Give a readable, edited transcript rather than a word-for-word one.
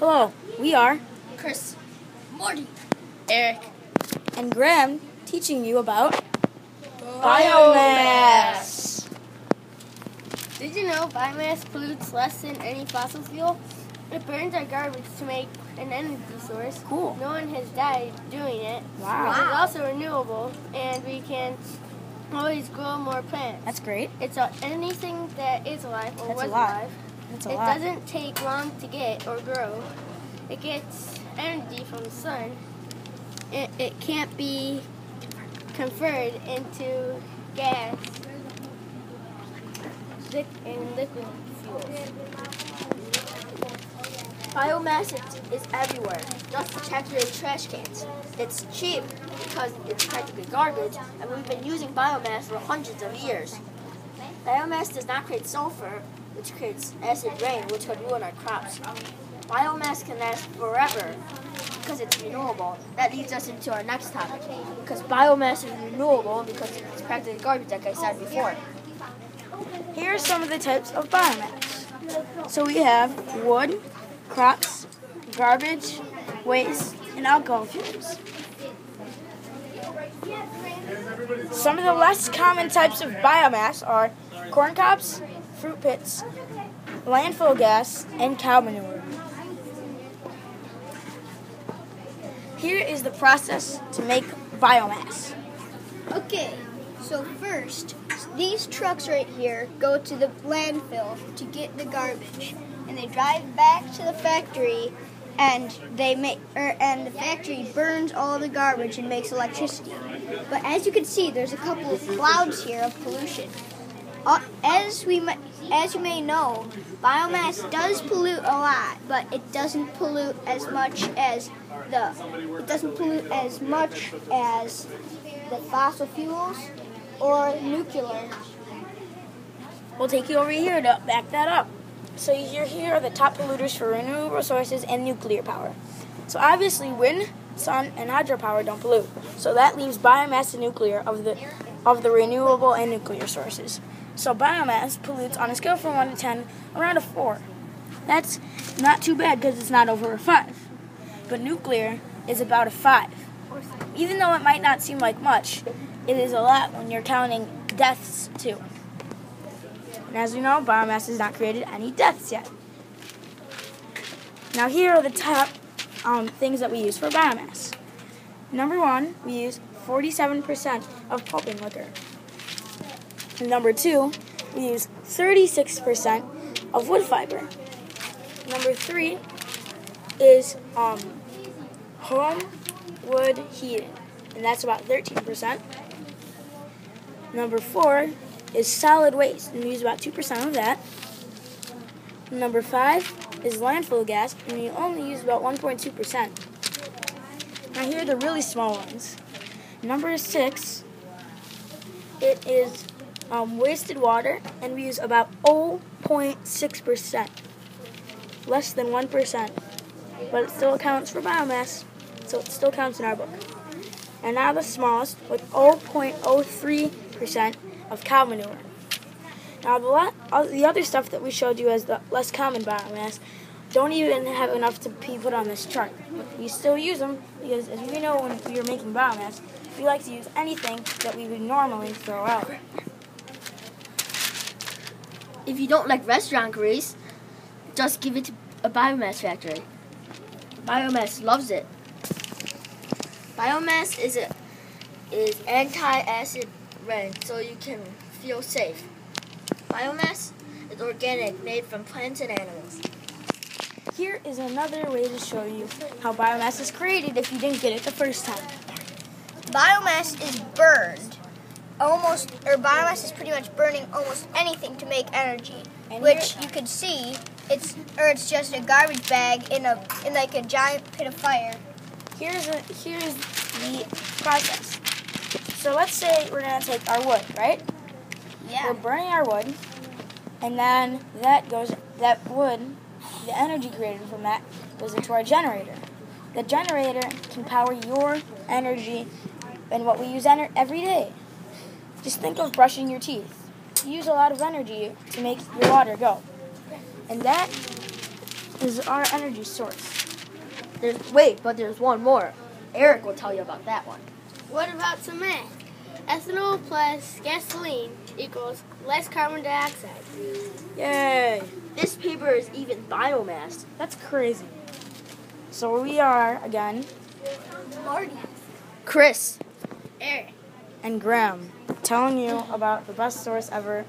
Hello, we are Chris, Morty, Eric. and Graham teaching you about Biomass. Did you know biomass pollutes less than any fossil fuel? It burns our garbage to make an energy source. Cool. No one has died doing it. Wow. It's also renewable, and we can always grow more plants. That's great. It's anything that is alive or That's was a lot. alive. That's a It lot. doesn't take long to get or grow. It gets energy from the sun. It can't be converted into gas and liquid fuels. Biomass is everywhere. Just check your trash cans. It's cheap because it's practically garbage, and we've been using biomass for hundreds of years. Biomass does not create sulfur, which creates acid rain, which could ruin our crops. Biomass can last forever because it's renewable. That leads us into our next topic. Because biomass is renewable because it's practically garbage, like I said before. Here are some of the types of biomass. So we have wood, crops, garbage, waste, and alcohol fuels. Some of the less common types of biomass are corn cobs, fruit pits, landfill gas, and cow manure. Here is the process to make biomass. Okay, so first, these trucks right here go to the landfill to get the garbage, and they drive back to the factory, and the factory burns all the garbage and makes electricity. But as you can see, there's a couple of clouds here of pollution. As you may know, biomass does pollute a lot, but it doesn't pollute as much as the fossil fuels or nuclear. We'll take you over here to back that up. So here are the top polluters for renewable sources and nuclear power. So obviously wind, sun, and hydropower don't pollute. So that leaves biomass and nuclear of the renewable and nuclear sources. So biomass pollutes on a scale from 1 to 10 around a 4. That's not too bad because it's not over a 5. But nuclear is about a 5. Even though it might not seem like much, it is a lot when you're counting deaths too. And as we know, biomass has not created any deaths yet. Now here are the top things that we use for biomass. Number 1, we use 47% of pulping liquor. And number 2, we use 36% of wood fiber. Number 3 is home wood heating, and that's about 13%. Number 4 is solid waste, and we use about 2% of that. Number 5 is landfill gas, and we only use about 1.2%. Now here are the really small ones. Number 6, it is wasted water, and we use about 0.6%, less than 1%, but it still counts for biomass, so it still counts in our book. And now the smallest, with 0.03% of cow manure. Now the other stuff that we showed you as the less common biomass don't even have enough to be put on this chart. But we still use them because, as we know, when we are making biomass, we like to use anything that we would normally throw out. If you don't like restaurant grease, just give it to a biomass factory. Biomass loves it. Biomass is anti-acid rain, so you can feel safe. Biomass is organic, made from plants and animals. Here is another way to show you how biomass is created if you didn't get it the first time. Biomass is burned. Biomass is pretty much burning almost anything to make energy, which you can see it's just a garbage bag in like a giant pit of fire. Here's the process. So let's say we're gonna take our wood, right? Yeah. We're burning our wood, and then that wood, the energy created from that, goes into our generator. The generator can power your energy and what we use every day. Just think of brushing your teeth. You use a lot of energy to make your water go. And that is our energy source. But there's one more. Eric will tell you about that one. What about some math? Ethanol plus gasoline equals less carbon dioxide. Yay! This paper is even biomass. That's crazy. So we are, again, Marty. Chris. Eric. and Graham, telling you about the best source ever